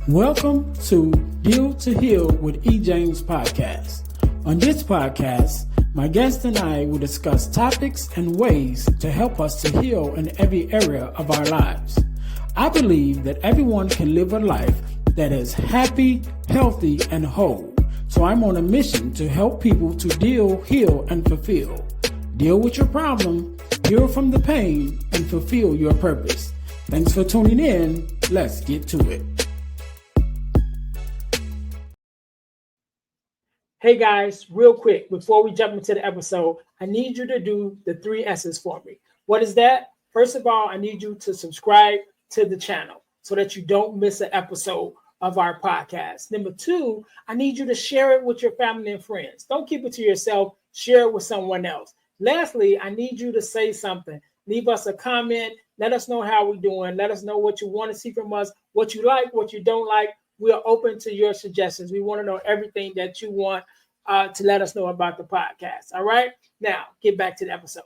Welcome to Deal to Heal with E. James podcast. On this podcast, my guest and I will discuss topics and ways to help us to heal in every area of our lives. I believe that everyone can live a life that is happy, healthy, and whole. So I'm on a mission to help people to deal, heal, and fulfill. Deal with your problem, heal from the pain, and fulfill your purpose. Thanks for tuning in. Let's get to it. Hey guys, real quick, before we jump into the episode, I need you to do the 3 S's for me. What is that? First of all, I need you to subscribe to the channel so that you don't miss an episode of our podcast. Number 2, I need you to share it with your family and friends. Don't keep it to yourself. Share it with someone else. Lastly, I need you to say something. Leave us a comment. Let us know how we're doing. Let us know what you want to see from us, what you like, what you don't like. We are open to your suggestions. We want to know everything that you want to let us know about the podcast. All right. Now, get back to the episode.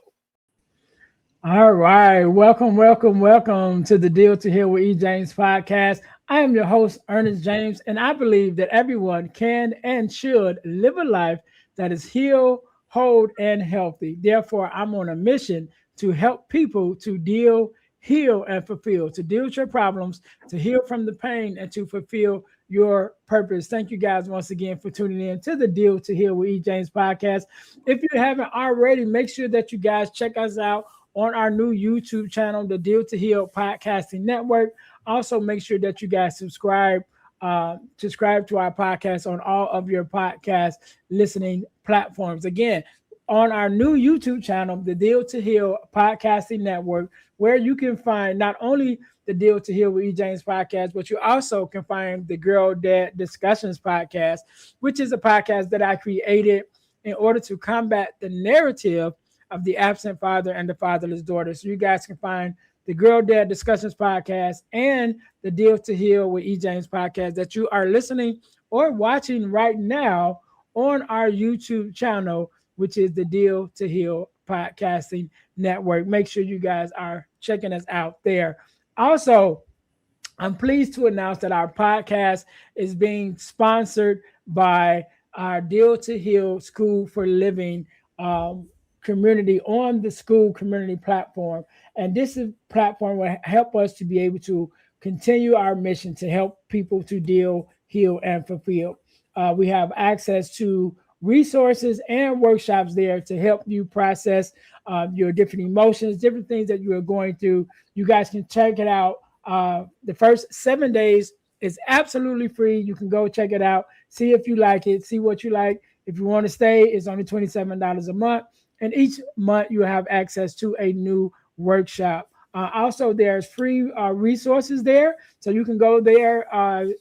All right. Welcome to the Deal to Heal with E. James podcast. I am your host, Earnest James, and I believe that everyone can and should live a life that is healed, whole, and healthy. Therefore, I'm on a mission to help people to deal, heal, and fulfill, to deal with your problems, to heal from the pain, and to fulfill your purpose. Thank you guys once again for tuning in to the Deal to Heal with E. James podcast. If you haven't already, make sure that you guys check us out on our new YouTube channel, the Deal to Heal Podcasting Network. Also, make sure that you guys subscribe to our podcast on all of your podcast listening platforms. Again, on our new YouTube channel, the Deal to Heal Podcasting Network, where you can find not only the Deal to Heal with E. James podcast, but you also can find the Girl Dad Discussions podcast, which is a podcast that I created in order to combat the narrative of the absent father and the fatherless daughter. So you guys can find the Girl Dad Discussions podcast and the Deal to Heal with E. James podcast that you are listening or watching right now on our YouTube channel, which is the Deal to Heal Podcasting Network. Make sure you guys are checking us out there. Also, I'm pleased to announce that our podcast is being sponsored by our Deal to Heal School for Living community on the school community platform. And this platform will help us to be able to continue our mission to help people to deal, heal, and fulfill. We have access to resources and workshops there to help you process your different emotions, different things that you are going through. You guys can check it out. The first 7 days is absolutely free. You can go check it out, see if you like it, see what you like. If you want to stay, it's only $27 a month. And each month you have access to a new workshop. Also, there's free resources there. So you can go there,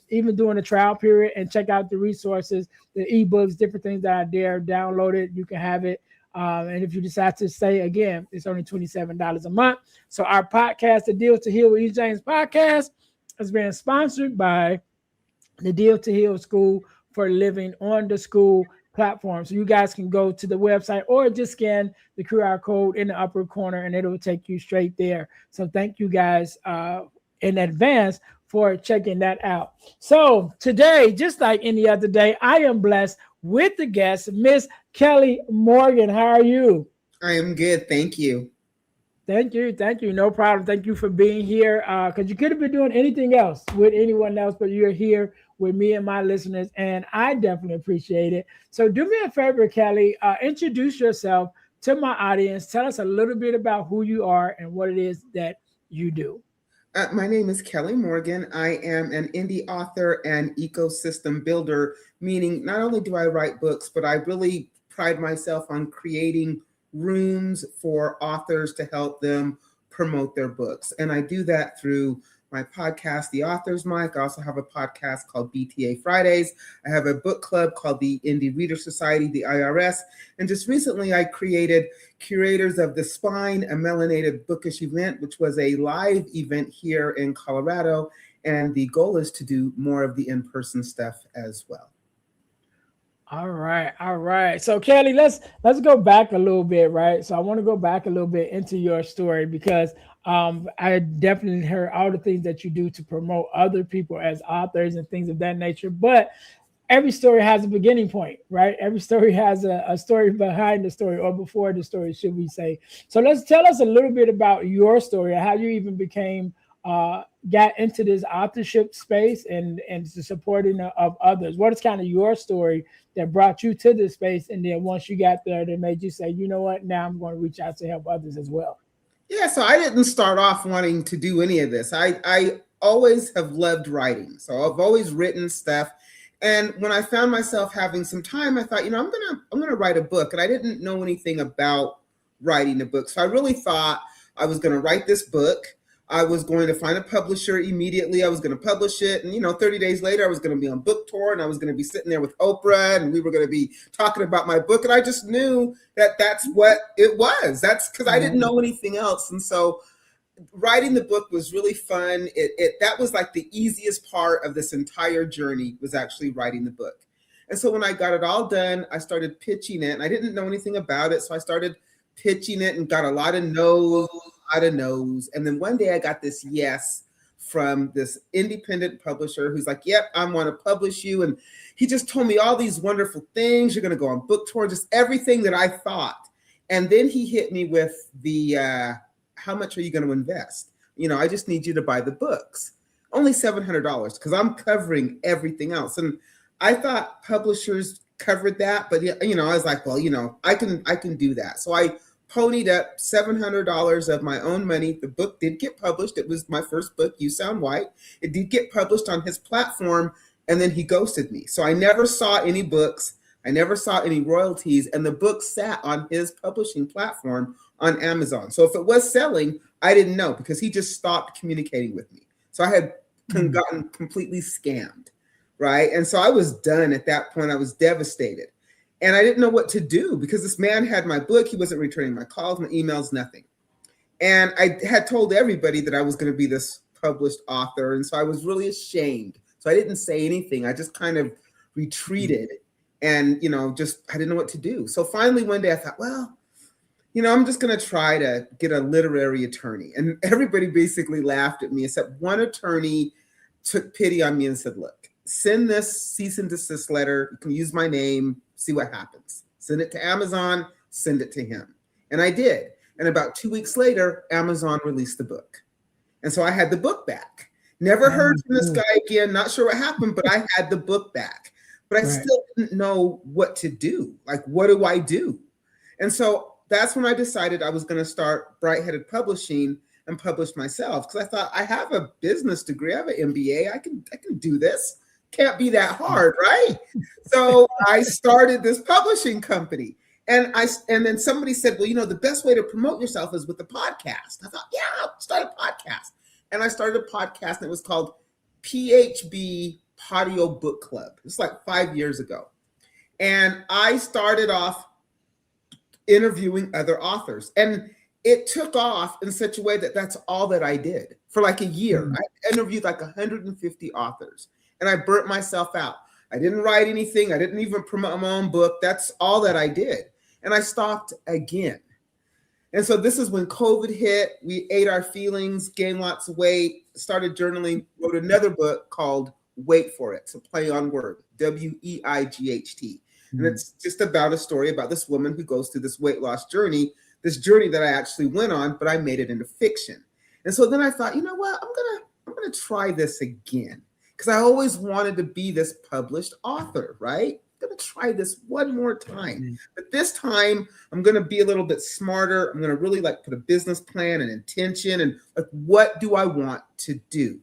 even during a trial period, and check out the resources, the ebooks, different things that are there. Download it. You can have it. And if you decide to stay, again, it's only $27 a month. So our podcast, the Deal to Heal with E. James podcast, is being sponsored by the Deal to Heal School for Living on the school platform. So you guys can go to the website or just scan the QR code in the upper corner and it'll take you straight there. So thank you guys in advance for checking that out. So today, just like any other day, I am blessed with the guest, Miss Kelly Morgan. How are you? I am good. Thank you. Thank you. No problem. Thank you for being here. Because you could have been doing anything else with anyone else, but you're here with me and my listeners, and I definitely appreciate it. So do me a favor, Kelly. Introduce yourself to my audience. Tell us a little bit about who you are and what it is that you do. My name is Kelly Morgan. I am an indie author and ecosystem builder, meaning not only do I write books, but I really pride myself on creating rooms for authors to help them promote their books. And I do that through my podcast, The Author's Mic. I also have a podcast called BTA Fridays. I have a book club called the Indie Reader Society, the IRS. And just recently I created Curators of the Spine, a melanated bookish event, which was a live event here in Colorado. And the goal is to do more of the in-person stuff as well. All right. So Kelly, let's go back a little bit, right? So I want to go back a little bit into your story because I definitely heard all the things that you do to promote other people as authors and things of that nature. But every story has a beginning point, right? Every story has a story behind the story or before the story, should we say. So let's tell us a little bit about your story, how you even became got into this authorship space and the supporting of others. What is kind of your story that brought you to this space? And then once you got there, that made you say, you know what, now I'm going to reach out to help others as well. Yeah, so I didn't start off wanting to do any of this. I always have loved writing. So I've always written stuff. And when I found myself having some time, I thought, I'm gonna write a book. And I didn't know anything about writing a book. So I really thought I was gonna write this book. I was going to find a publisher immediately. I was going to publish it. And, 30 days later, I was going to be on book tour and I was going to be sitting there with Oprah and we were going to be talking about my book. And I just knew that that's what it was. That's because I didn't know anything else. And so writing the book was really fun. That was like the easiest part of this entire journey, was actually writing the book. And so when I got it all done, I started pitching it and I didn't know anything about it. So I started pitching it and got a lot of no's. And then one day I got this yes from this independent publisher who's like, yep, I want to publish you. And he just told me all these wonderful things. You're going to go on book tour, just everything that I thought. And then he hit me with the, how much are you going to invest? I just need you to buy the books. Only $700 because I'm covering everything else. And I thought publishers covered that, but I was like, well, I can do that. So I ponied up $700 of my own money. The book did get published. It was my first book, You Sound White. It did get published on his platform, and then he ghosted me. So I never saw any books. I never saw any royalties, and the book sat on his publishing platform on Amazon. So if it was selling, I didn't know because he just stopped communicating with me. So I had gotten completely scammed, right? And so I was done at that point. I was devastated. And I didn't know what to do because this man had my book. He wasn't returning my calls, my emails, nothing. And I had told everybody that I was going to be this published author. And so I was really ashamed. So I didn't say anything. I just kind of retreated and, I didn't know what to do. So finally one day I thought, well, I'm just going to try to get a literary attorney. And everybody basically laughed at me, except one attorney took pity on me and said, look, send this cease and desist letter. You can use my name. See what happens. Send it to Amazon, send it to him. And I did. And about 2 weeks later, Amazon released the book. And so I had the book back. Never heard from this guy again. Not sure what happened, but I had the book back. But I still didn't know what to do. Like, what do I do? And so that's when I decided I was going to start Bright-Headed Publishing and publish myself. Because I thought, I have a business degree. I have an MBA. I can do this. Can't be that hard, right? So I started this publishing company. And then somebody said, well, the best way to promote yourself is with a podcast. I thought, yeah, I'll start a podcast. And I started a podcast and it was called PHB Patio Book Club. It's like 5 years ago. And I started off interviewing other authors. And it took off in such a way that that's all that I did for like a year. I interviewed like 150 authors. And I burnt myself out. I didn't write anything. I didn't even promote my own book. That's all that I did. And I stopped again. And so this is when COVID hit. We ate our feelings, gained lots of weight, started journaling, wrote another book called Wait for It. So play on word, WEIGHT. And it's just about a story about this woman who goes through this weight loss journey, this journey that I actually went on, but I made it into fiction. And so then I thought, you know what? I'm gonna try this again. Because I always wanted to be this published author, right? I'm going to try this one more time. But this time, I'm going to be a little bit smarter. I'm going to really put a business plan and intention and what do I want to do?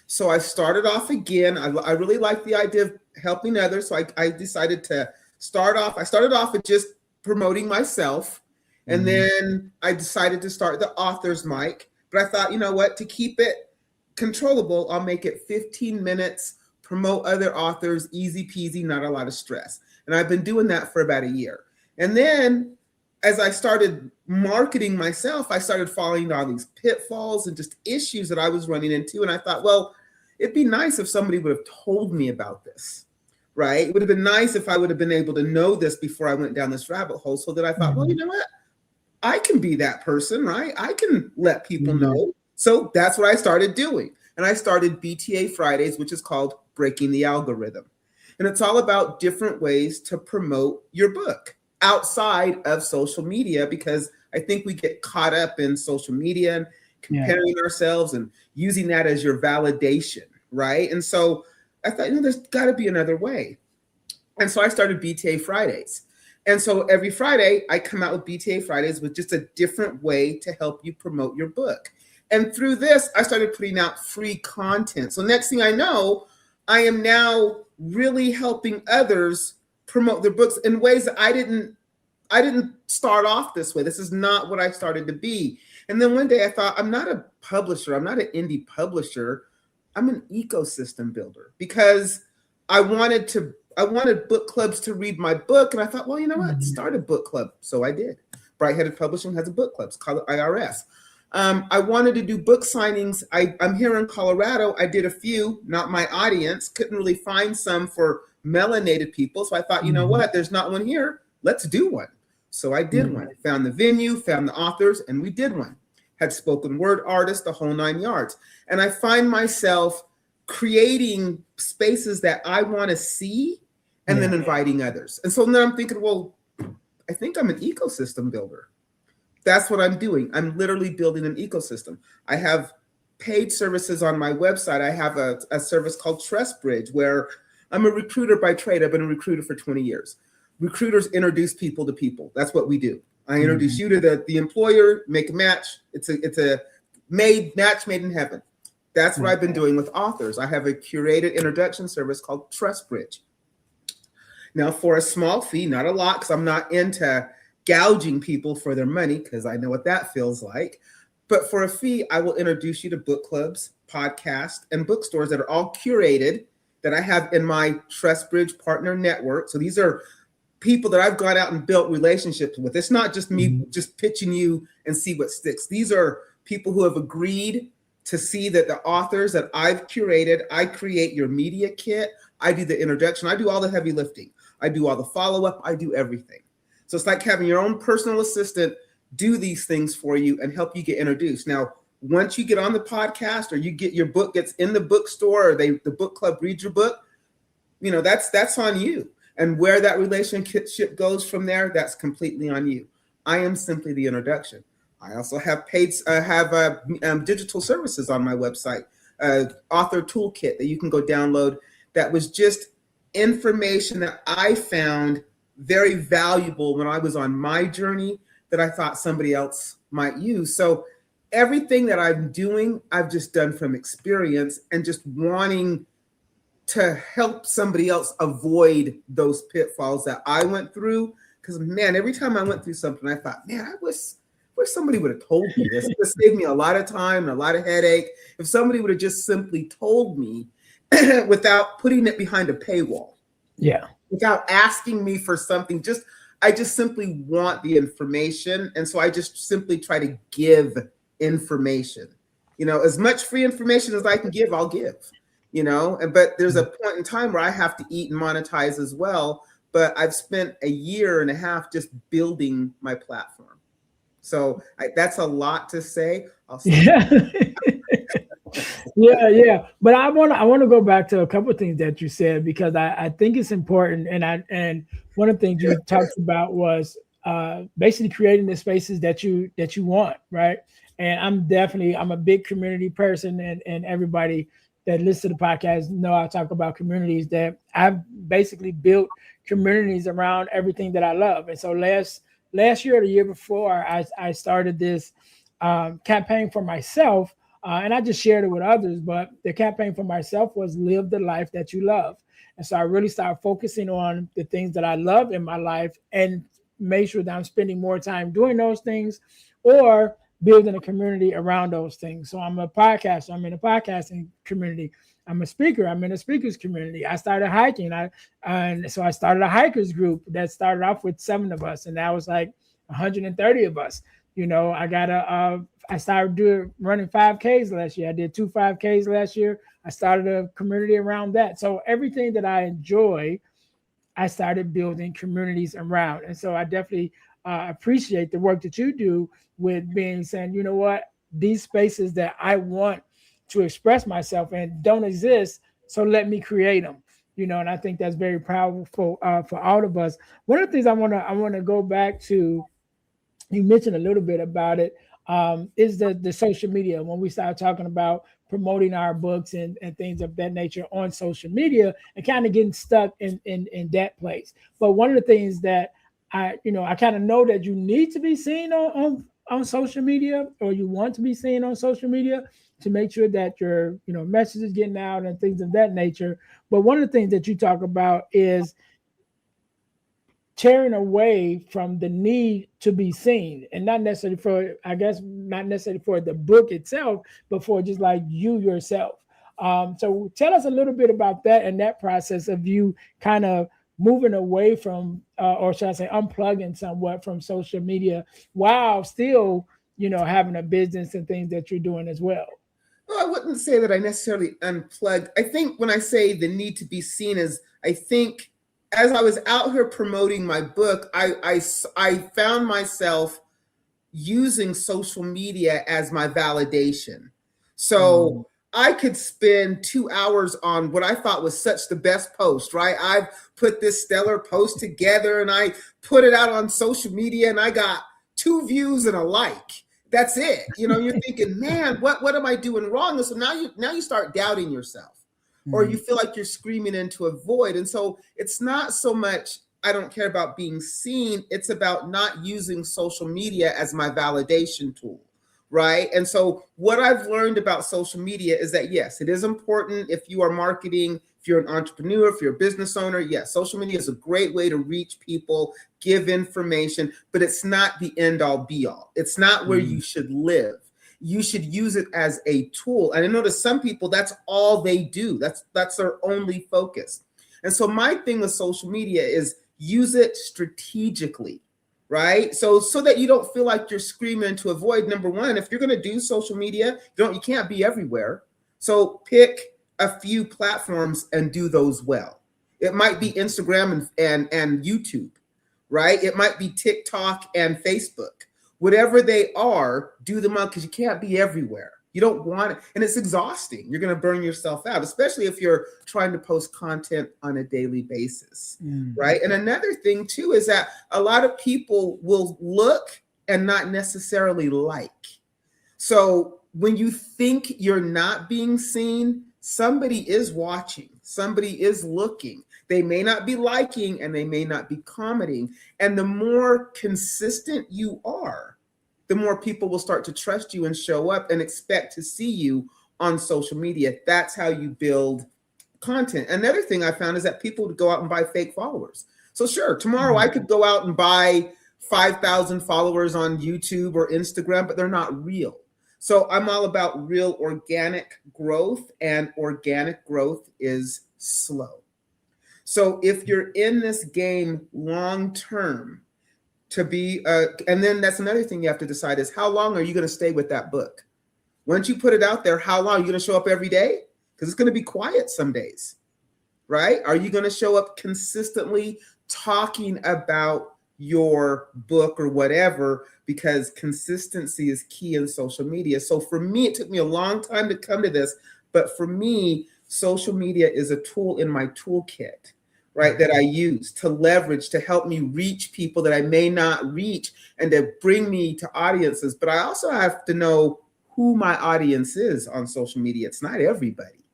So I started off again. I really like the idea of helping others. So I decided to start off. I started off with just promoting myself. And then I decided to start the author's mic. But I thought, you know what, to keep it controllable, I'll make it 15 minutes, promote other authors, easy peasy, not a lot of stress. And I've been doing that for about a year. And then as I started marketing myself, I started falling down these pitfalls and just issues that I was running into. And I thought, well, it'd be nice if somebody would have told me about this, right? It would have been nice if I would have been able to know this before I went down this rabbit hole, so that I thought, well, you know what? I can be that person, right? I can let people know. So that's what I started doing. And I started BTA Fridays, which is called Breaking the Algorithm. And it's all about different ways to promote your book outside of social media, because I think we get caught up in social media and comparing ourselves and using that as your validation, right? And so I thought, there's got to be another way. And so I started BTA Fridays. And so every Friday, I come out with BTA Fridays with just a different way to help you promote your book. And through this, I started putting out free content. So next thing I know, I am now really helping others promote their books in ways that I didn't start off this way. This is not what I started to be. And then one day I thought, I'm not a publisher. I'm not an indie publisher. I'm an ecosystem builder, because I wanted book clubs to read my book. And I thought, well, you know what? Start a book club. So I did. Bright-Headed Publishing has a book club. It's called IRS. I wanted to do book signings. I'm here in Colorado. I did a few, not my audience. Couldn't really find some for melanated people. So I thought, you know what? There's not one here. Let's do one. So I did one. Found the venue, found the authors, and we did one. Had spoken word artists, the whole 9 yards. And I find myself creating spaces that I want to see and then inviting others. And so now I'm thinking, well, I think I'm an ecosystem builder. That's what I'm doing. I'm literally building an ecosystem. I have paid services on my website. I have a service called Trust Bridge, where I'm a recruiter by trade. I've been a recruiter for 20 years. Recruiters introduce people to people. That's what we do. I introduce you to the employer, make a match. It's a match made in heaven. That's what I've been doing with authors. I have a curated introduction service called Trust Bridge. Now, for a small fee, not a lot, because I'm not into gouging people for their money, because I know what that feels like. But for a fee, I will introduce you to book clubs, podcasts, and bookstores that are all curated, that I have in my Trust Bridge partner network. So these are people that I've gone out and built relationships with. It's not just me just pitching you and see what sticks. These are people who have agreed to see that the authors that I've curated, I create your media kit. I do the introduction. I do all the heavy lifting. I do all the follow-up. I do everything. So it's like having your own personal assistant do these things for you and help you get introduced. Now, once you get on the podcast, or you get your book gets in the bookstore, or the book club reads your book, that's on you. And where that relationship goes from there, that's completely on you. I am simply the introduction. I also have digital services on my website, author toolkit that you can go download. That was just information that I found very valuable when I was on my journey, that I thought somebody else might use. So everything that I'm doing, I've just done from experience and just wanting to help somebody else avoid those pitfalls that I went through. Because, man, every time I went through something, I thought, man, I wish somebody would have told me this. It saved me a lot of time and a lot of headache. If somebody would have just simply told me without putting it behind a paywall. Yeah. Without asking me for something, I just simply want the information. And so I just simply try to give information. As much free information as I can give, I'll give. But there's a point in time where I have to eat and monetize as well. But I've spent a year and a half just building my platform. So that's a lot to say. Yeah. But I want to go back to a couple of things that you said, because I think it's important. And one of the things you talked about was basically creating the spaces that you want, right? And I'm a big community person, and everybody that listens to the podcast know I talk about communities, that I've basically built communities around everything that I love. And so last year or the year before, I started this campaign for myself, and I just shared it with others. But the campaign for myself was live the life that you love. And so I really started focusing on the things that I love in my life, and make sure that I'm spending more time doing those things, or building a community around those things. So I'm a podcaster. I'm in a podcasting community. I'm a speaker. I'm in a speakers community. I started hiking. And so I started a hikers group that started off with 7 of us, and now it's like 130 of us. I started running 5Ks last year. I did 2 5Ks last year. I started a community around that. So everything that I enjoy, I started building communities around. And so I definitely appreciate the work that you do with being saying, you know what, these spaces that I want to express myself in don't exist, so let me create them. And I think that's very powerful for all of us. One of the things I want to go back to, you mentioned a little bit about it, is the social media. When we start talking about promoting our books and things of that nature on social media, and kind of getting stuck in that place. But one of the things that I kind of know that you need to be seen on social media, or you want to be seen on social media, to make sure that your message is getting out and things of that nature. But one of the things that you talk about is tearing away from the need to be seen, and not necessarily for, I guess, not necessarily for the book itself, but for just like you yourself. So tell us a little bit about that and that process of you kind of moving away from, or should I say, unplugging somewhat from social media while still, having a business and things that you're doing as well. Well, I wouldn't say that I necessarily unplugged. I think when I say the need to be seen, is I think as I was out here promoting my book, I found myself using social media as my validation. So I could spend 2 hours on what I thought was such the best post, right? I've put this stellar post together and I put it out on social media and I got 2 views and a like. That's it. You're thinking, man, what am I doing wrong? And so now you start doubting yourself, or you feel like you're screaming into a void. And so it's not so much, I don't care about being seen. It's about not using social media as my validation tool, right? And so what I've learned about social media is that, yes, it is important if you are marketing, if you're an entrepreneur, if you're a business owner. Yes, social media is a great way to reach people, give information, but it's not the end all be all. It's not where you should live. You should use it as a tool. And I know to some people, that's all they do. That's their only focus. And so my thing with social media is use it strategically, right? So that you don't feel like you're screaming into a void. Number one, if you're going to do social media, you can't be everywhere. So pick a few platforms and do those well. It might be Instagram and YouTube, right? It might be TikTok and Facebook. Whatever they are, do them well, because you can't be everywhere. You don't want it, and it's exhausting. You're going to burn yourself out, especially if you're trying to post content on a daily basis, right? And another thing too is that a lot of people will look and not necessarily like. So when you think you're not being seen, somebody is watching, somebody is looking. They may not be liking and they may not be commenting. And the more consistent you are, the more people will start to trust you and show up and expect to see you on social media. That's how you build content. Another thing I found is that people would go out and buy fake followers. So sure, tomorrow I could go out and buy 5,000 followers on YouTube or Instagram, but they're not real. So I'm all about real organic growth, and organic growth is slow. So if you're in this game long term, to be, and then that's another thing you have to decide is, how long are you going to stay with that book? Once you put it out there, how long are you going to show up every day? Because it's going to be quiet some days, right? Are you going to show up consistently talking about your book or whatever? Because consistency is key in social media. So for me, it took me a long time to come to this, but for me, social media is a tool in my toolkit, right, that I use to leverage to help me reach people that I may not reach and to bring me to audiences. But I also have to know who my audience is on social media. It's not everybody,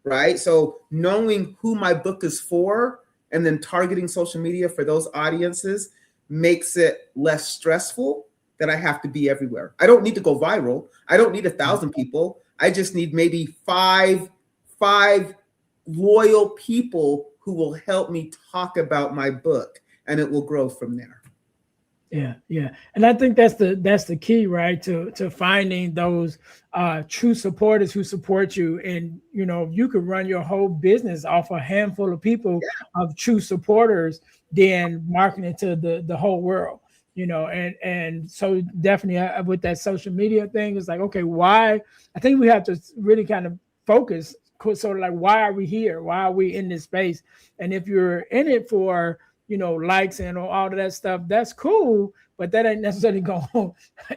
right? So knowing who my book is for and then targeting social media for those audiences makes it less stressful that I have to be everywhere. I don't need to go viral. I don't need 1,000 people. I just need maybe five loyal people who will help me talk about my book, and it will grow from there. Yeah. And I think that's the key, right? To finding those true supporters who support you. And, you could run your whole business off a handful of people, of true supporters, than marketing to the whole world, and so definitely with that social media thing, it's like, okay, why? I think we have to really kind of focus sort of like, why are we here? Why are we in this space? And if you're in it for, likes and all of that stuff. That's cool, but that ain't necessarily going to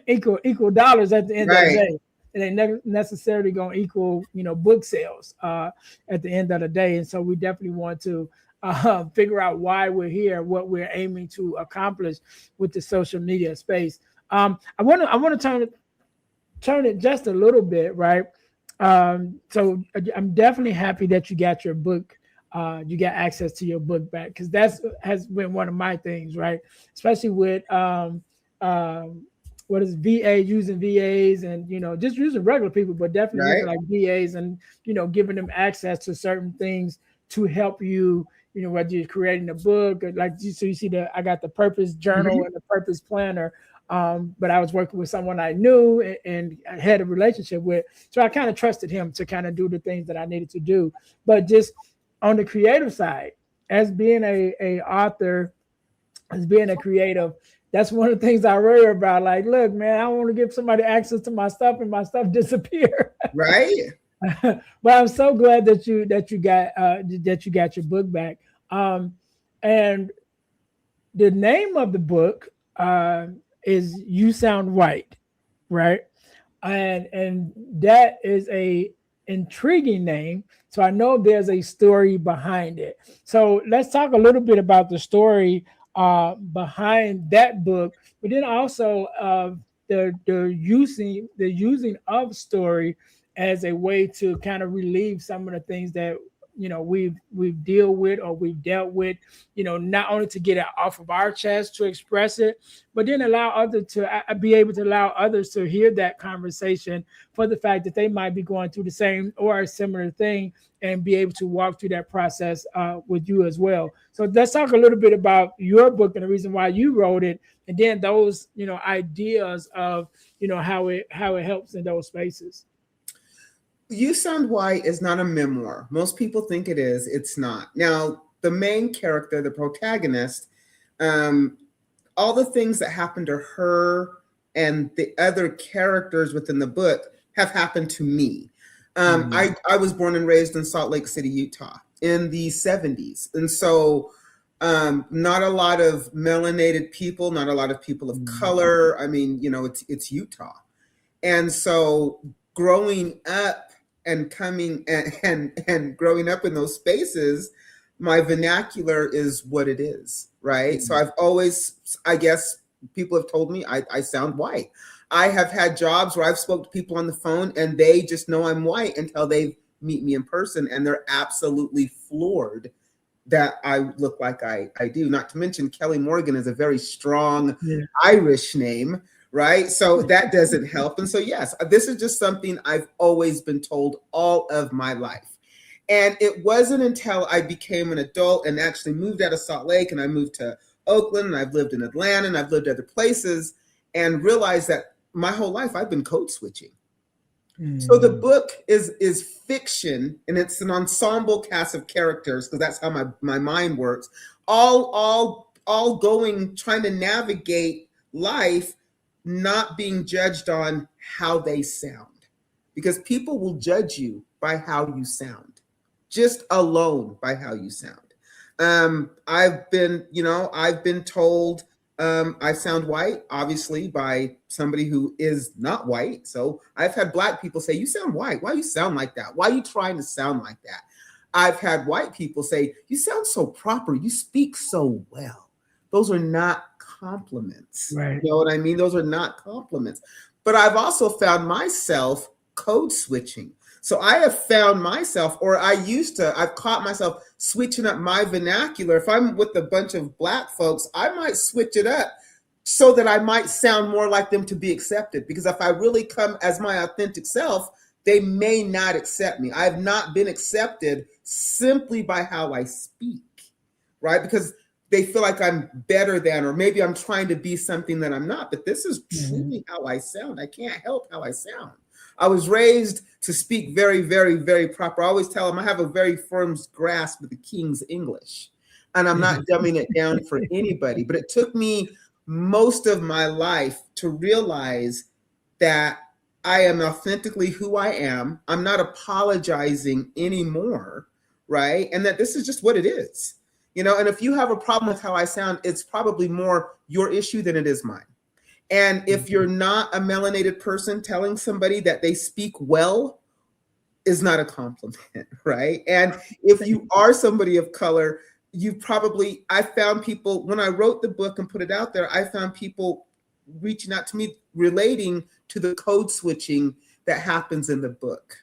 equal dollars at the end of the Right. day. It ain't necessarily going to equal book sales at the end of the day. And so we definitely want to figure out why we're here, what we're aiming to accomplish with the social media space. I want to turn it just a little bit, right? So I'm definitely happy that you got your book, you got access to your book back, because that's has been one of my things, right? Especially with what is VA, using VAs, and just using regular people, but definitely using Right. like VAs, and giving them access to certain things to help you. Whether you're creating a book, or like so you see I got the purpose journal Mhm. and the purpose planner, but I was working with someone I knew and I had a relationship with. So I kind of trusted him to kind of do the things that I needed to do. But just on the creative side, as being a author, as being a creative, that's one of the things I worry about. Like, look, man, I don't want to give somebody access to my stuff and my stuff disappear. Right. But I'm so glad that you got your book back. And the name of the book is "You Sound White," right? And that is a intriguing name. So I know there's a story behind it. So let's talk a little bit about the story behind that book, but then also the using of story as a way to kind of relieve some of the things that we've deal with or we've dealt with, not only to get it off of our chest to express it, but then allow others to be able to allow others to hear that conversation, for the fact that they might be going through the same or a similar thing, and be able to walk through that process with you as well. So let's talk a little bit about your book and the reason why you wrote it, and then those ideas of how it helps in those spaces. You Sound White is not a memoir. Most people think it is. It's not. Now, the main character, the protagonist, um, all the things that happened to her and the other characters within the book have happened to me. I was born and raised in Salt Lake City, Utah in the 70s. And so not a lot of melanated people, not a lot of people of color. I mean, it's Utah. And so growing up and coming and growing up in those spaces, my vernacular is what it is, right? So I've always, I guess people have told me I sound white. I have had jobs where I've spoke to people on the phone and they just know I'm white until they meet me in person, and they're absolutely floored that I look like I do. Not to mention Kelly Morgan is a very strong Irish name, right? So that doesn't help. And so, yes, this is just something I've always been told all of my life. And it wasn't until I became an adult and actually moved out of Salt Lake, and I moved to Oakland, and I've lived in Atlanta, and I've lived other places, and realized that my whole life I've been code switching. So the book is fiction, and it's an ensemble cast of characters, because that's how my mind works. All going, trying to navigate life, not being judged on how they sound, because people will judge you by how you sound, just alone by how you sound. I've been told I sound white, obviously, by somebody who is not white. So I've had Black people say, "You sound white. Why you sound like that? Why are you trying to sound like that?" I've had white people say, "You sound so proper. You speak so well." Those are not compliments. Right. You know what I mean? Those are not compliments. But I've also found myself code switching. So I have found myself, or I've caught myself switching up my vernacular. If I'm with a bunch of Black folks, I might switch it up so that I might sound more like them to be accepted. Because if I really come as my authentic self, they may not accept me. I have not been accepted simply by how I speak, right? Because they feel like I'm better than, or maybe I'm trying to be something that I'm not. But this is truly how I sound. I can't help how I sound. I was raised to speak very, very, very proper. I always tell them I have a very firm grasp of the King's English, and I'm not dumbing it down for anybody. But it took me most of my life to realize that I am authentically who I am. I'm not apologizing anymore, right? And that this is just what it is. And if you have a problem with how I sound, it's probably more your issue than it is mine. And if you're not a melanated person, telling somebody that they speak well is not a compliment, right? And if you are somebody of color, I found people, when I wrote the book and put it out there, I found people reaching out to me, relating to the code switching that happens in the book,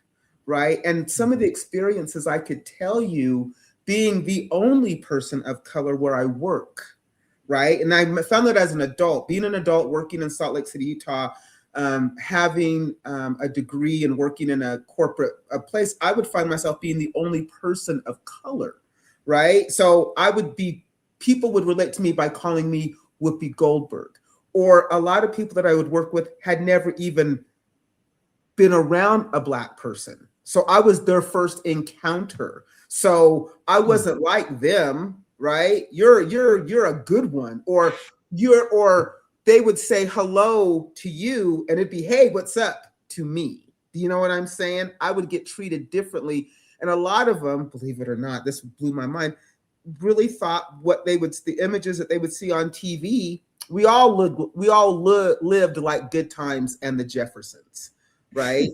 right? And some of the experiences I could tell you, being the only person of color where I work, right? And I found that as an adult, being an adult working in Salt Lake City, Utah, having a degree and working in a corporate place, I would find myself being the only person of color, right? So people would relate to me by calling me Whoopi Goldberg. Or a lot of people that I would work with had never even been around a Black person. So I was their first encounter. So I wasn't like them, right? You're a good one. Or they would say hello to you and it'd be, hey, what's up to me? Do you know what I'm saying? I would get treated differently. And a lot of them, believe it or not, this blew my mind, really thought the images that they would see on TV, we all lived like Good Times and the Jeffersons, right?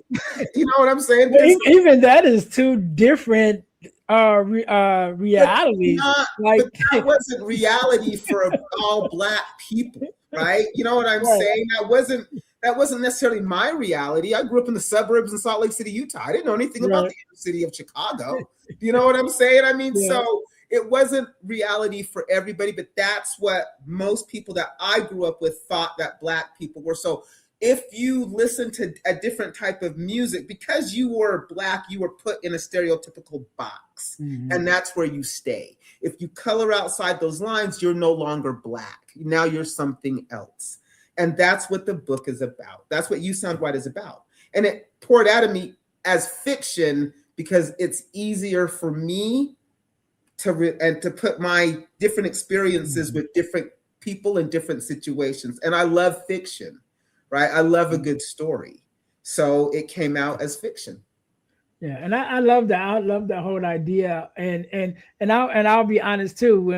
You know what I'm saying? Even that is two different realities. But that wasn't reality for all Black people, right? You know what I'm saying? That wasn't necessarily my reality. I grew up in the suburbs in Salt Lake City, Utah. I didn't know anything about the inner city of Chicago. Do you know what I'm saying? I mean, so it wasn't reality for everybody, but that's what most people that I grew up with thought that Black people were. So if you listen to a different type of music, because you were Black, you were put in a stereotypical box, and that's where you stay. If you color outside those lines, you're no longer Black. Now you're something else. And that's what the book is about. That's what You Sound White is about. And it poured out of me as fiction because it's easier for me to put my different experiences with different people in different situations. And I love fiction, right? I love a good story. So it came out as fiction. Yeah, and I love that. I love that whole idea. And I'll be honest too.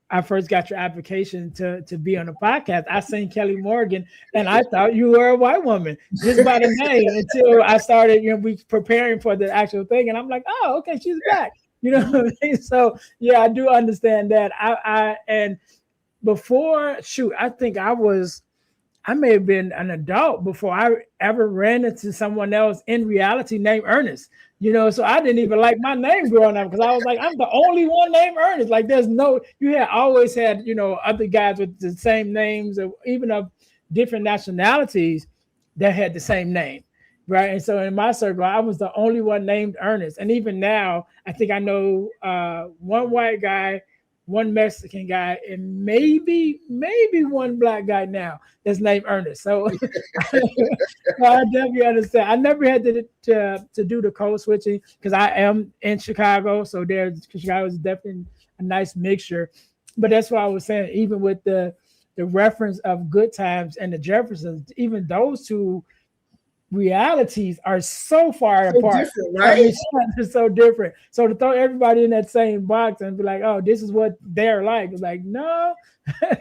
I first got your application to be on the podcast, I seen Kelly Morgan, and I thought you were a white woman just by the name until I started, we preparing for the actual thing, and I'm like, oh, okay, she's Black. You know what I mean? So yeah, I do understand that. And before, I think I may have been an adult before I ever ran into someone else in reality named Earnest, so I didn't even like my name growing up because I was like, I'm the only one named Earnest. Like you had always had, other guys with the same names or even of different nationalities that had the same name. Right. And so in my circle, I was the only one named Ernest. And even now, I think I know one white guy, one Mexican guy, and maybe one Black guy now that's named Ernest. So I definitely understand. I never had to do the code switching because I am in Chicago. So Chicago is definitely a nice mixture. But that's what I was saying, even with the reference of Good Times and the Jeffersons, even those two realities are so far apart, right? I mean, it's so different. So to throw everybody in that same box and be like, oh, this is what they're like, it's like, no,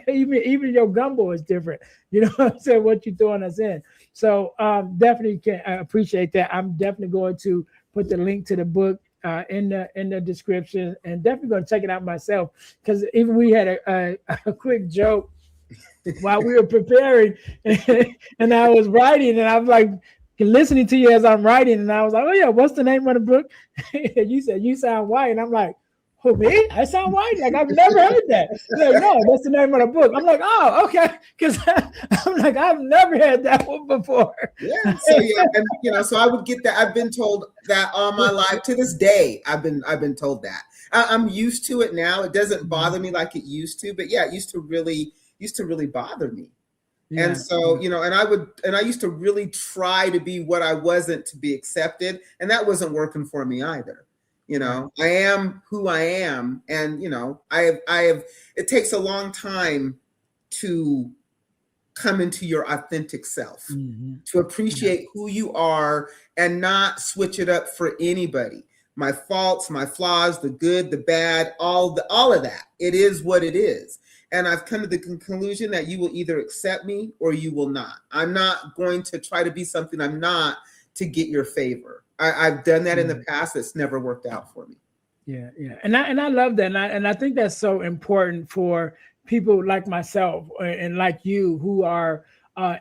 even your gumbo is different. You know what I'm saying? What you're throwing us in. So definitely can appreciate that. I'm definitely going to put the link to the book in the description, and definitely going to check it out myself, because even we had a quick joke while we were preparing and I was writing, and I was like listening to you as I'm writing, and I was like, oh yeah, what's the name of the book? You said You Sound White, and I'm like, who, me? I sound white? Like, I've never heard that. Like, no, that's the name of the book. I'm like, oh, okay, because I'm like, I've never had that one before. Yeah, so and so I would get that. I've been told that all my life. To this day, I've been told that. I'm used to it now. It doesn't bother me like it used to, but yeah, it used to really bother me. Yeah. And so, and I used to really try to be what I wasn't to be accepted. And that wasn't working for me either. I am who I am. And, I have, it takes a long time to come into your authentic self, to appreciate who you are and not switch it up for anybody. my faults, my flaws, the good, the bad, all of that. It is what it is. And I've come to the conclusion that you will either accept me or you will not. I'm not going to try to be something I'm not to get your favor. I've done that in the past. It's never worked out for me. Yeah, yeah, and I love that, and I think that's so important for people like myself and like you who are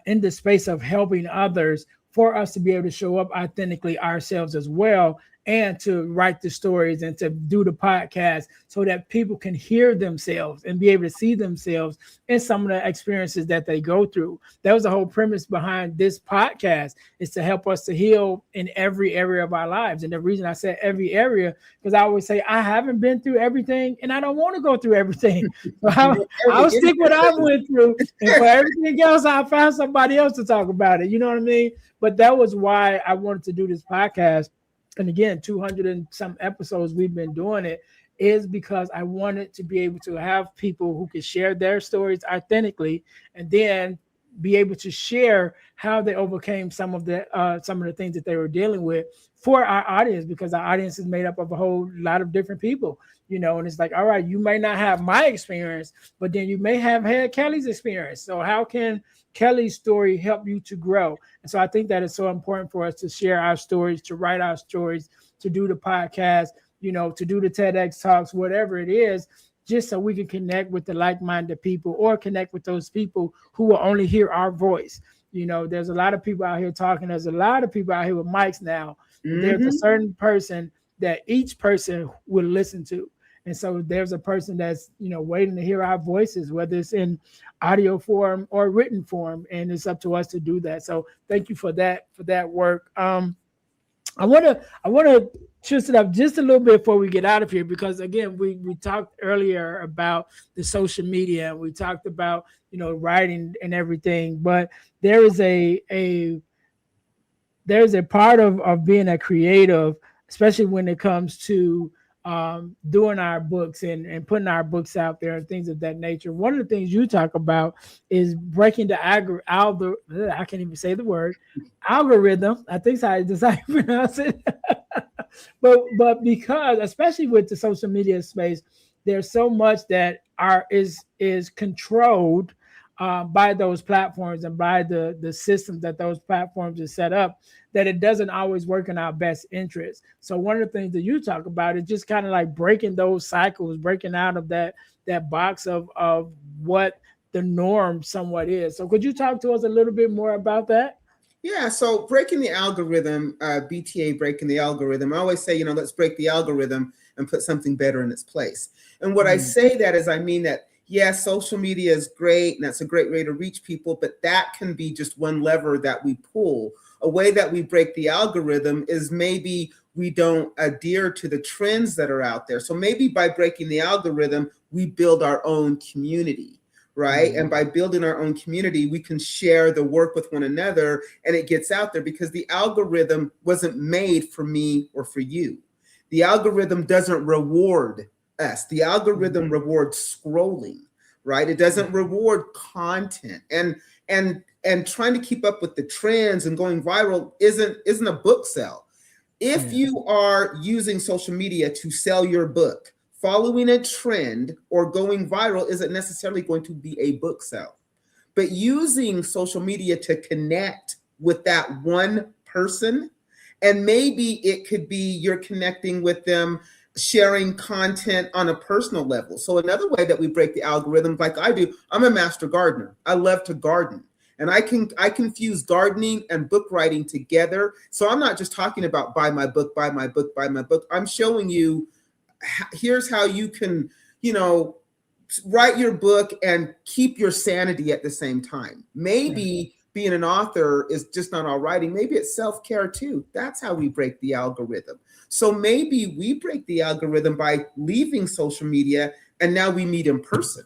in the space of helping others, for us to be able to show up authentically ourselves as well, and to write the stories and to do the podcast so that people can hear themselves and be able to see themselves in some of the experiences that they go through. That was the whole premise behind this podcast, is to help us to heal in every area of our lives. And the reason I said every area, because I always say I haven't been through everything and I don't want to go through everything. So I'll stick what I went through, and for everything else, I'll find somebody else to talk about it. You know what I mean? But that was why I wanted to do this podcast. And again, 200 and some episodes we've been doing it, is because I wanted to be able to have people who could share their stories authentically, and then be able to share how they overcame some of the things that they were dealing with for our audience, because our audience is made up of a whole lot of different people, and it's like, all right, you may not have my experience, but then you may have had Kelly's experience. So how can Kelly's story help you to grow? And so I think that it's so important for us to share our stories, to write our stories, to do the podcast, to do the TEDx talks, whatever it is, just so we can connect with the like-minded people, or connect with those people who will only hear our voice. There's a lot of people out here talking. There's a lot of people out here with mics now. Mm-hmm. There's a certain person that each person will listen to. And so there's a person that's, waiting to hear our voices, whether it's in audio form or written form. And it's up to us to do that. So thank you for that work. I want to twist it up just a little bit before we get out of here, because again, we talked earlier about the social media. We talked about, writing and everything, but there's a part of being a creative, especially when it comes to doing our books and putting our books out there and things of that nature. One of the things you talk about is breaking the I can't even say the word algorithm. I think that's how you pronounce it. but because, especially with the social media space, there's so much that is controlled by those platforms and by the systems that those platforms are set up, that it doesn't always work in our best interest. So one of the things that you talk about is just kind of like breaking those cycles, breaking out of that box of what the norm somewhat is. So could you talk to us a little bit more about that? Yeah, so breaking the algorithm, BTA, breaking the algorithm. I always say, let's break the algorithm and put something better in its place. And what I say that is, I mean that, yes, social media is great, and that's a great way to reach people, but that can be just one lever that we pull. A way that we break the algorithm is maybe we don't adhere to the trends that are out there. So maybe by breaking the algorithm, we build our own community, right? Mm-hmm. And by building our own community, we can share the work with one another, and it gets out there, because the algorithm wasn't made for me or for you. The algorithm doesn't reward us. The algorithm rewards scrolling, right? It doesn't reward content, and trying to keep up with the trends and going viral isn't a book sell. If you are using social media to sell your book, following a trend or going viral isn't necessarily going to be a book sell. But using social media to connect with that one person, and maybe it could be you're connecting with them, sharing content on a personal level. So another way that we break the algorithm, like I do, I'm a master gardener. I love to garden. And I confuse gardening and book writing together. So I'm not just talking about buy my book, buy my book, buy my book. I'm showing you, here's how you can, write your book and keep your sanity at the same time. Maybe being an author is just not all writing. Maybe it's self-care too. That's how we break the algorithm. So maybe we break the algorithm by leaving social media, and now we meet in person.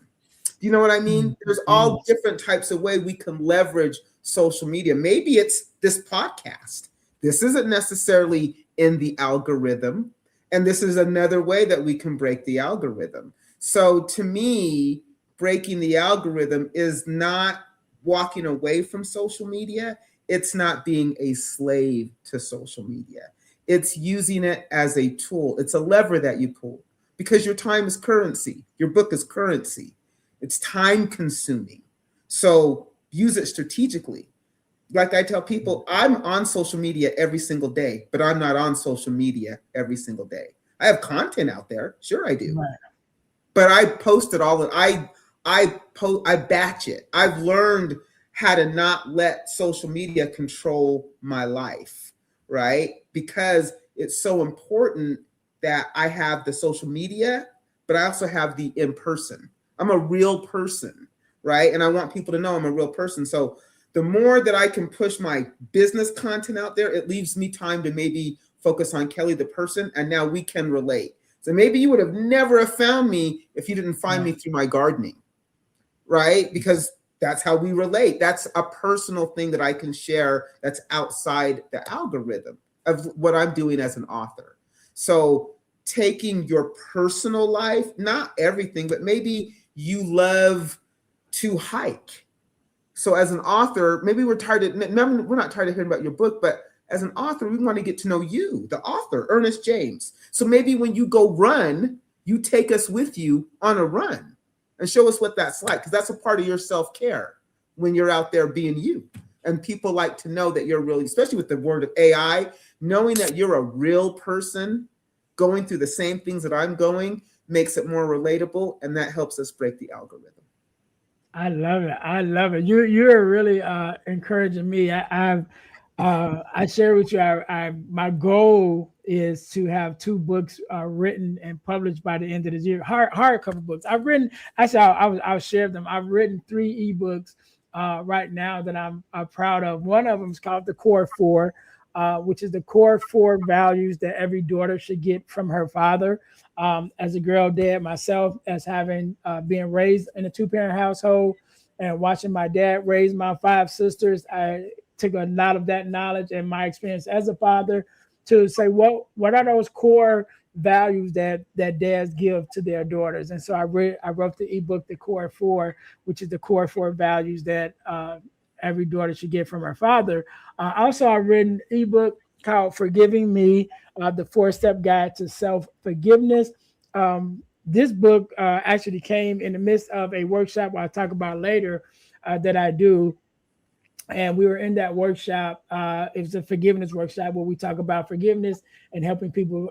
Do you know what I mean? There's all different types of ways we can leverage social media. Maybe it's this podcast. This isn't necessarily in the algorithm. And this is another way that we can break the algorithm. So to me, breaking the algorithm is not walking away from social media. It's not being a slave to social media. It's using it as a tool. It's a lever that you pull because your time is currency. Your book is currency. It's time consuming. So use it strategically. Like I tell people, I'm on social media every single day, but I'm not on social media every single day. I have content out there. Sure, I do. Right. But I post it all. I batch it. I've learned how to not let social media control my life, right? Because it's so important that I have the social media, but I also have the in person. I'm a real person, right? And I want people to know I'm a real person. So the more that I can push my business content out there, it leaves me time to maybe focus on Kelly the person, and now we can relate. So maybe you would have never have found me if you didn't find me through my gardening, right? Because that's how we relate. That's a personal thing that I can share that's outside the algorithm of what I'm doing as an author. So taking your personal life, not everything, but maybe you love to hike. So as an author, maybe we're not tired of hearing about your book, but as an author, we want to get to know you, the author, Earnest James. So maybe when you go run, you take us with you on a run and show us what that's like, because that's a part of your self-care when you're out there being you. And people like to know that you're really, especially with the word of AI, knowing that you're a real person going through the same things that I'm going makes it more relatable, and that helps us break the algorithm. I love it. I love it. You're really encouraging me. I share with you. My goal is to have 2 books written and published by the end of this year. Hardcover books. I've written. Actually, I'll share them. I've written 3 ebooks right now that I'm proud of. One of them is called The Core 4, which is the core 4 values that every daughter should get from her father. As a girl dad myself, as having being raised in a 2-parent household and watching my dad raise my 5 sisters, I took a lot of that knowledge and my experience as a father to say, what are those core values that dads give to their daughters? And so I wrote the ebook, The Core 4, which is the core 4 values that every daughter should get from her father. Also, I've written an ebook called Forgiving Me, the 4-step guide to self-forgiveness. This book actually came in the midst of a workshop I'll talk about later that I do. And we were in that workshop. It was a forgiveness workshop where we talk about forgiveness and helping people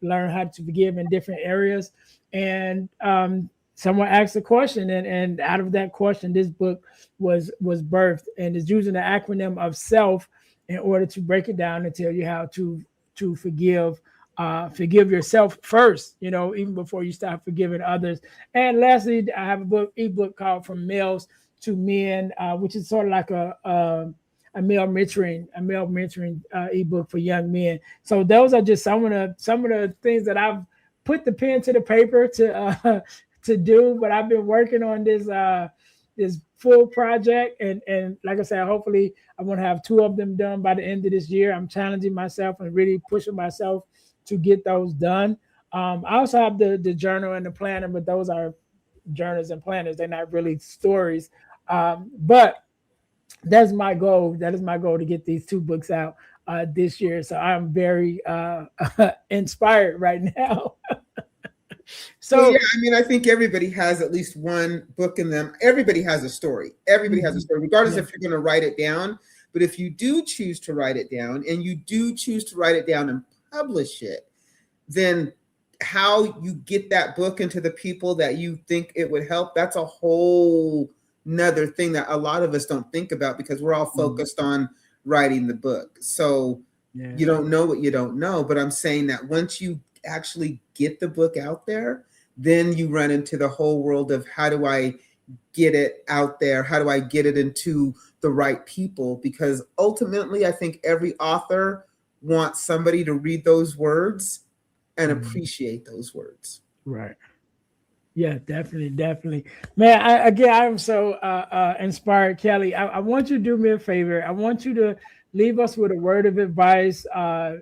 learn how to forgive in different areas. And someone asked a question, and out of that question, this book was birthed, and is using the acronym of SELF in order to break it down and tell you how to forgive yourself first, even before you start forgiving others. And lastly, I have a ebook called From Males to Men, which is sort of like a male mentoring ebook for young men. So those are just some of the things that I've put the pen to the paper to do. But I've been working on this full project, and like I said, hopefully I want to have 2 of them done by the end of this year. I'm challenging myself and really pushing myself to get those done. I also have the journal and the planner, but those are journals and planners. They're not really stories. But that's my goal. That is my goal, to get these 2 books out this year. So I'm very inspired right now. So yeah, I think everybody has at least one book in them. Everybody has a story. Everybody has a story, regardless if you're going to write it down. But if you do choose to write it down, and you do choose to write it down and publish it, then how you get that book into the people that you think it would help, that's a whole another thing that a lot of us don't think about, because we're all focused on writing the book. So you don't know what you don't know. But I'm saying that once you actually get the book out there, then you run into the whole world of, how do I get it out there? How do I get it into the right people? Because ultimately, I think every author wants somebody to read those words and appreciate those words. Right. Yeah, definitely. Man, I'm so inspired, Kelly. I want you to do me a favor. I want you to leave us with a word of advice,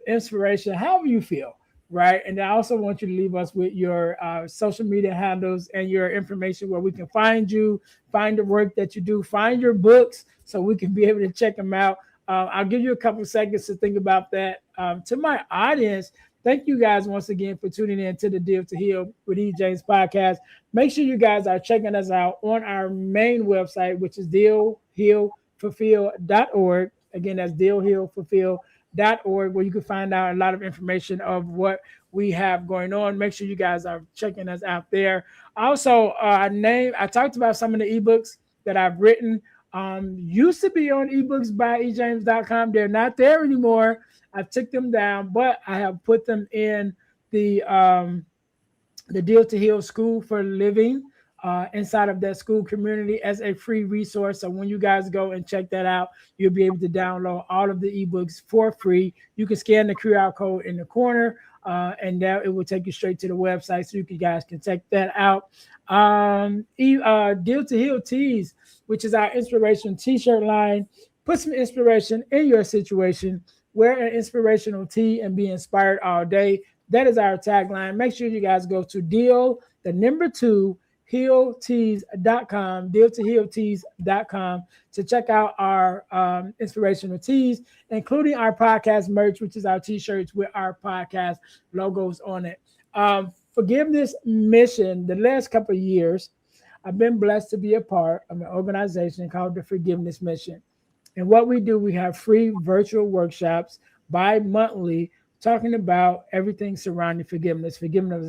inspiration, however you feel, right? And I also want you to leave us with your social media handles and your information where we can find you, find the work that you do, find your books so we can be able to check them out. I'll give you a couple seconds to think about that. To my audience, thank you guys once again for tuning in to the Deal to Heal with E. James podcast. Make sure you guys are checking us out on our main website, which is dealhealfulfill.org. Again, that's dealhealfulfill.org, where you can find out a lot of information of what we have going on. Make sure you guys are checking us out there. Also, I talked about some of the ebooks that I've written. Used to be on ebooks by ejames.com. They're not there anymore. I took them down, but I have put them in the Deal to Heal School for Living inside of that school community as a free resource. So when you guys go and check that out, you'll be able to download all of the ebooks for free. You can scan the QR code in the corner, and now it will take you straight to the website, so you guys can check that out. Deal to Heal Tees, which is our inspiration t-shirt line. Put some inspiration in your situation. Wear an inspirational tee and be inspired all day. That is our tagline. Make sure you guys go to healtees.com, dealtohealtees.com to check out our inspirational tees, including our podcast merch, which is our t-shirts with our podcast logos on it. Forgiveness Mission, the last couple of years, I've been blessed to be a part of an organization called the Forgiveness Mission. And what we do, we have free virtual workshops bi-monthly talking about everything surrounding forgiveness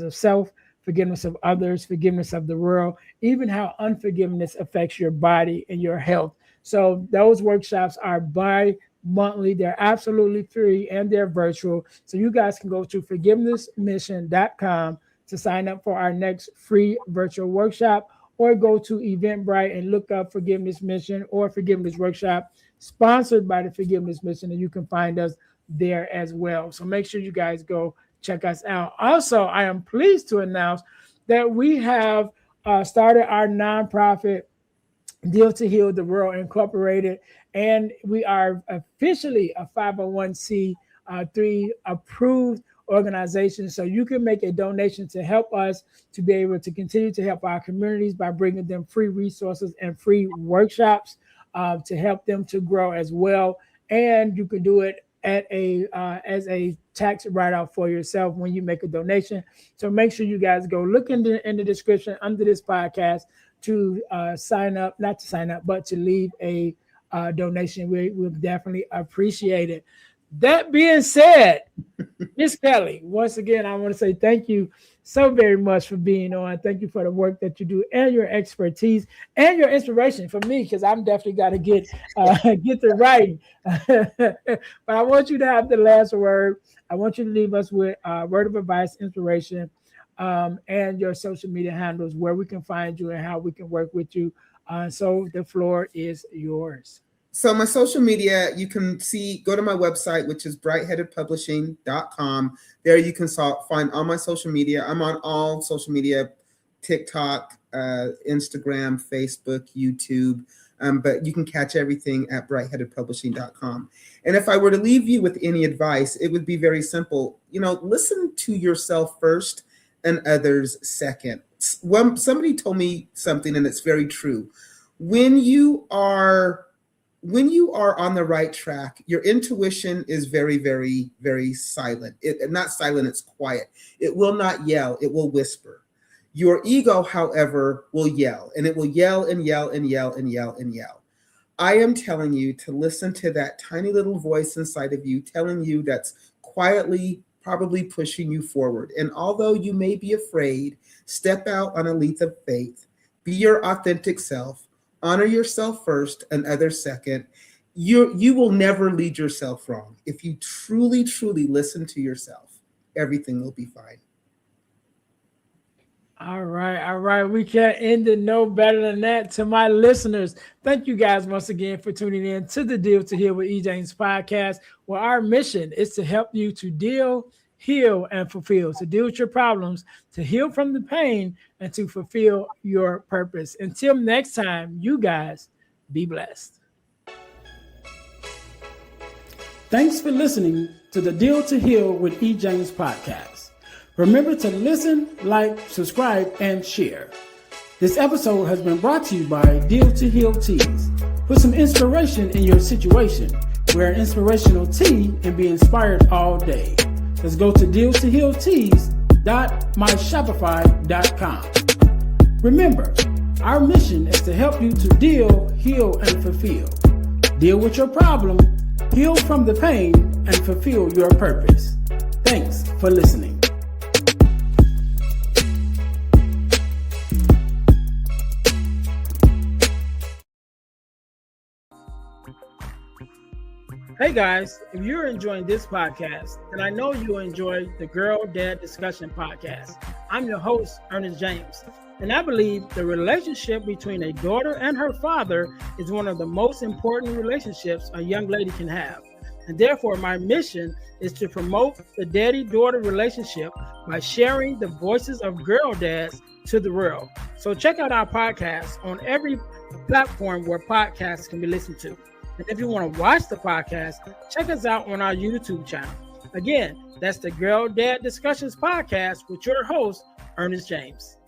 of self, forgiveness of others, forgiveness of the world, even how unforgiveness affects your body and your health. So those workshops are bi-monthly. They're absolutely free and they're virtual. So you guys can go to forgivenessmission.com to sign up for our next free virtual workshop, or go to Eventbrite and look up Forgiveness Mission or Forgiveness Workshop sponsored by the Forgiveness Mission, and you can find us there as well. So make sure you guys go check us out. Also, I am pleased to announce that we have started our nonprofit Deal to Heal the World Incorporated, and we are officially a 501c3 approved organization. So you can make a donation to help us to be able to continue to help our communities by bringing them free resources and free workshops to help them to grow as well. And you can do it at as a tax write-off for yourself when you make a donation. So make sure you guys go look in the description under this podcast to sign up, not to sign up, but to leave a donation. We'll definitely appreciate it. That being said, Miss Kelly, once again, I want to say thank you so very much for being on. Thank you for the work that you do and your expertise and your inspiration for me, because I'm definitely got to get to writing. But I want you to have the last word. I want you to leave us with a word of advice, inspiration, and your social media handles, where we can find you and how we can work with you. So the floor is yours. So my social media, you can go to my website, which is brightheadedpublishing.com. There you can find all my social media. I'm on all social media, TikTok, Instagram, Facebook, YouTube. But you can catch everything at brightheadedpublishing.com. And if I were to leave you with any advice, it would be very simple. Listen to yourself first and others second. Somebody told me something, and it's very true. When you are on the right track, your intuition is very, very, very silent. Not silent, it's quiet. It will not yell, it will whisper. Your ego, however, will yell, and it will yell and yell and yell and yell and yell. I am telling you to listen to that tiny little voice inside of you telling you that's quietly probably pushing you forward. And although you may be afraid, step out on a leap of faith. Be your authentic self. Honor yourself first and others second. You will never lead yourself wrong. If you truly, truly listen to yourself, everything will be fine. All right. We can't end it no better than that. To my listeners, thank you guys once again for tuning in to the Deal to Heal with E. James podcast, where our mission is to help you to deal, heal, and fulfill, to deal with your problems, to heal from the pain, and to fulfill your purpose. Until next time, you guys be blessed. Thanks for listening to the Deal to Heal with E. James podcast. Remember to listen, like, subscribe, and share. This episode has been brought to you by Deal to Heal Tees. Put some inspiration in your situation. wear an inspirational tee, and be inspired all day. Let's go to dealstohealtees.myshopify.com. Remember, our mission is to help you to deal, heal, and fulfill. Deal with your problem, heal from the pain, and fulfill your purpose. Thanks for listening. Hey guys, if you're enjoying this podcast, then I know you'll enjoy the Girl Dad Discussion podcast. I'm your host, Earnest James, and I believe the relationship between a daughter and her father is one of the most important relationships a young lady can have. And therefore, my mission is to promote the daddy-daughter relationship by sharing the voices of girl dads to the world. So check out our podcast on every platform where podcasts can be listened to. And if you want to watch the podcast, check us out on our YouTube channel. Again, that's the Girl Dad Discussions podcast with your host, Earnest James.